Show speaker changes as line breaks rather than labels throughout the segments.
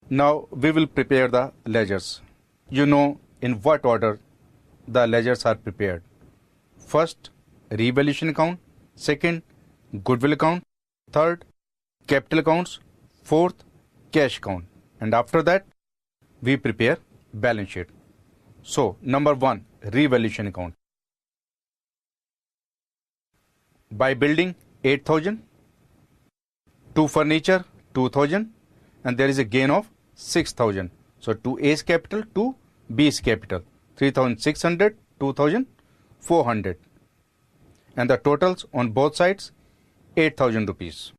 Now we will prepare the ledgers. You know in what order the ledgers are prepared. First, revaluation account. Second, goodwill account. Third, capital accounts. Fourth, cash account. And after that, we prepare balance sheet. So, number 1, revaluation account. By building 8,000, to furniture 2,000, and there is a gain of 6,000. So, to A's capital to B's capital 3,600, 2,400, and the totals on both sides 8,000 rupees.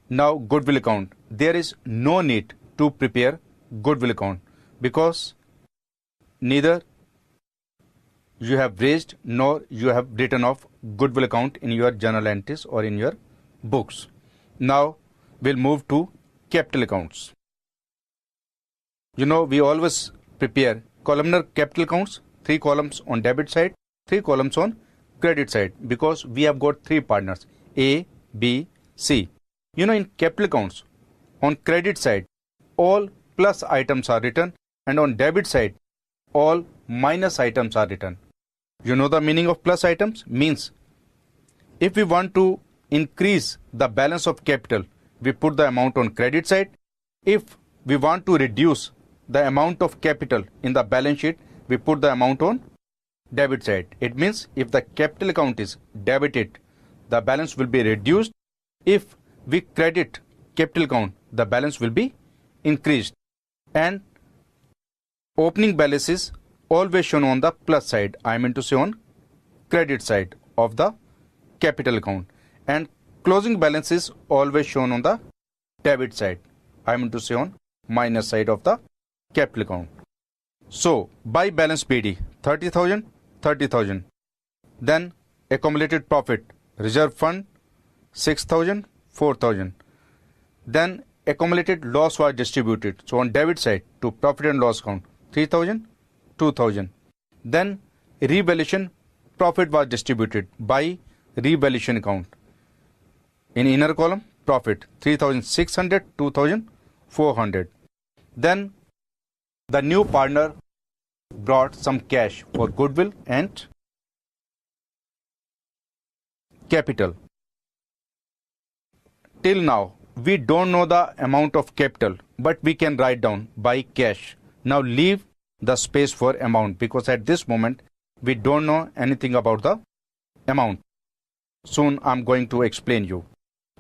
Now goodwill account. There is no need to prepare goodwill account because neither you have raised nor you have written off goodwill account in your journal entries or in your books. Now we'll move to capital accounts. You know, we always prepare columnar capital accounts, 3 columns on debit side, 3 columns on credit side, because we have got 3 partners A, B, C. You know, in capital accounts, on credit side, all plus items are written, and on debit side, all minus items are written. You know the meaning of plus items? Means if we want to increase the balance of capital, we put the amount on credit side. If we want to reduce the amount of capital in the balance sheet, we put the amount on debit side. It means if the capital account is debited, the balance will be reduced. If we credit capital account, the balance will be increased. And opening balance is always shown on the plus side. I mean to say on credit side of the capital account. And closing balance is always shown on the debit side. I mean to say on minus side of the capital account. So by balance PD 30,000, 30,000. Then accumulated profit reserve fund 6,000, 4,000. Then accumulated loss was distributed. So on debit side to profit and loss account 3,000, 2,000. Then revaluation profit was distributed by revaluation account. In inner column profit 3,600, 2,400. Then the new partner brought some cash for goodwill and capital. Till now, we don't know the amount of capital, but we can write down by cash. Now leave the space for amount, because at this moment, we don't know anything about the amount. Soon I'm going to explain you.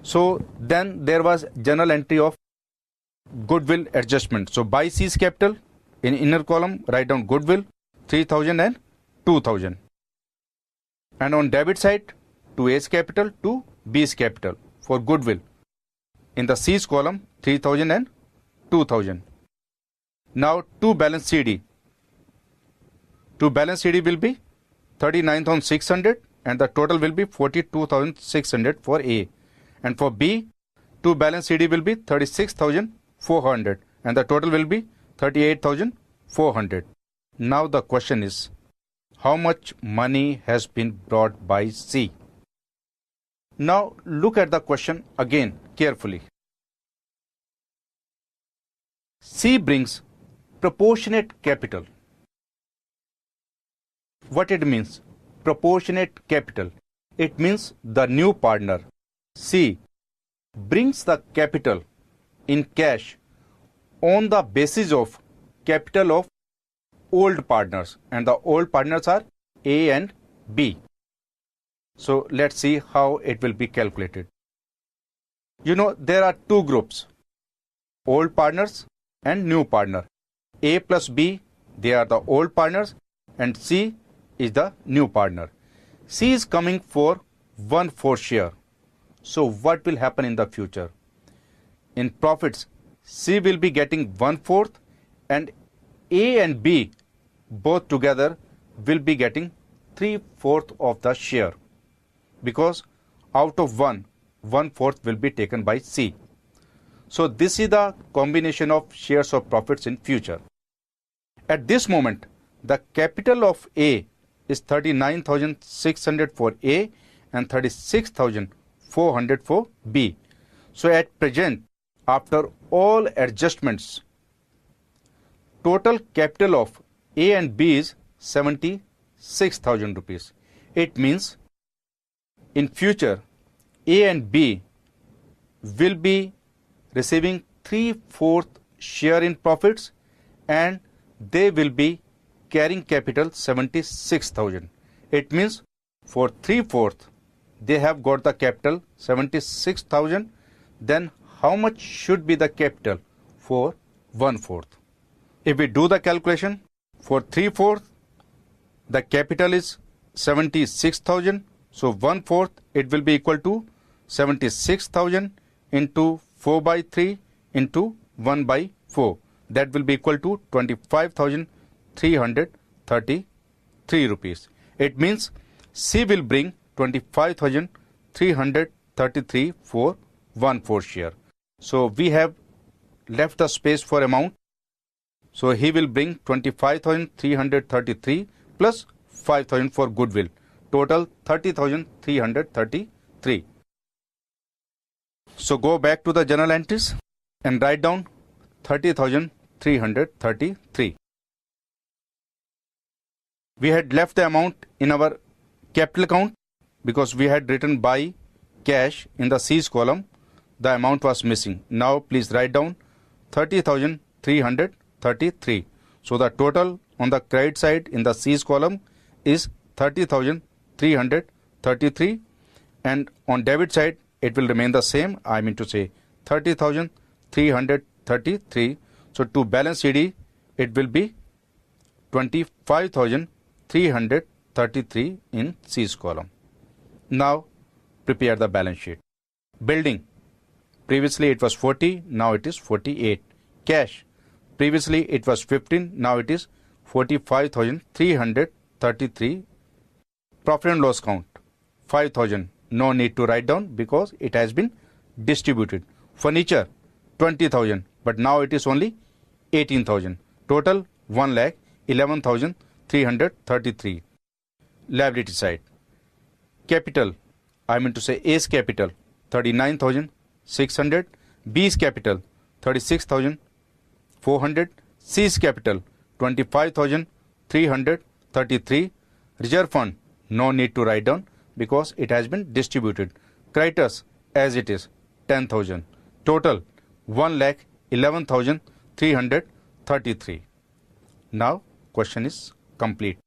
So then there was journal entry of goodwill adjustment. So by C's capital, in inner column, write down goodwill 3,000 and 2,000. And on debit side, to A's capital to B's capital for goodwill. In the C's column, 3,000 and 2,000. Now to balance CD. To balance CD will be 39,600 and the total will be 42,600 for A. And for B, to balance CD will be 36,400 and the total will be 38,400. Now the question is, how much money has been brought by C? Now look at the question again carefully. C brings proportionate capital. What it means? Proportionate capital. It means the new partner, C, brings the capital in cash on the basis of capital of old partners, and the old partners are A and B. So let's see how it will be calculated. You know, there are 2 groups, old partners and new partner. A plus B, they are the old partners, and C is the new partner. C is coming for 1/4 share. So what will happen in the future? In profits, C will be getting 1/4 and A and B both together will be getting 3/4 of the share, because out of 1/4 will be taken by C. So this is the combination of shares of profits in future. At this moment, the capital of A is 39,600 for A and 36,400 for B. So at present, after all adjustments, total capital of A and B is 76,000 rupees. It means in future A and B will be receiving 3/4 share in profits and they will be carrying capital 76,000. It means for 3/4 they have got the capital 76,000. Then how much should be the capital for 1/4? If we do the calculation for 3/4, the capital is 76,000. So 1/4 it will be equal to 76,000 into 4/3 into 1/4. That will be equal to 25,333 rupees. It means C will bring 25,333 for 1/4 share. So we have left the space for amount. So he will bring 25,333 plus 5,000 for goodwill. Total 30,333. So go back to the journal entries and write down 30,333. We had left the amount in our capital account because we had written buy cash in the C's column. The amount was missing. Now please write down 30,333. So the total on the credit side in the C's column is 30,333 and on debit side it will remain the same. I mean to say 30,333. So to balance CD it will be 25,333 in C's column. Now prepare the balance sheet. Building, previously it was 40, now it is 48. Cash, previously it was 15, now it is 45,333. Profit and loss count, 5,000. No need to write down because it has been distributed. Furniture, 20,000, but now it is only 18,000. Total 1,11,333. Liability side. Capital, I mean to say A's capital, 39,600. B's capital, 36,400. C's capital, 25,333. Reserve fund, no need to write down because it has been distributed. Creditors as it is, 10,000. Total 1,11,333. Now question is complete.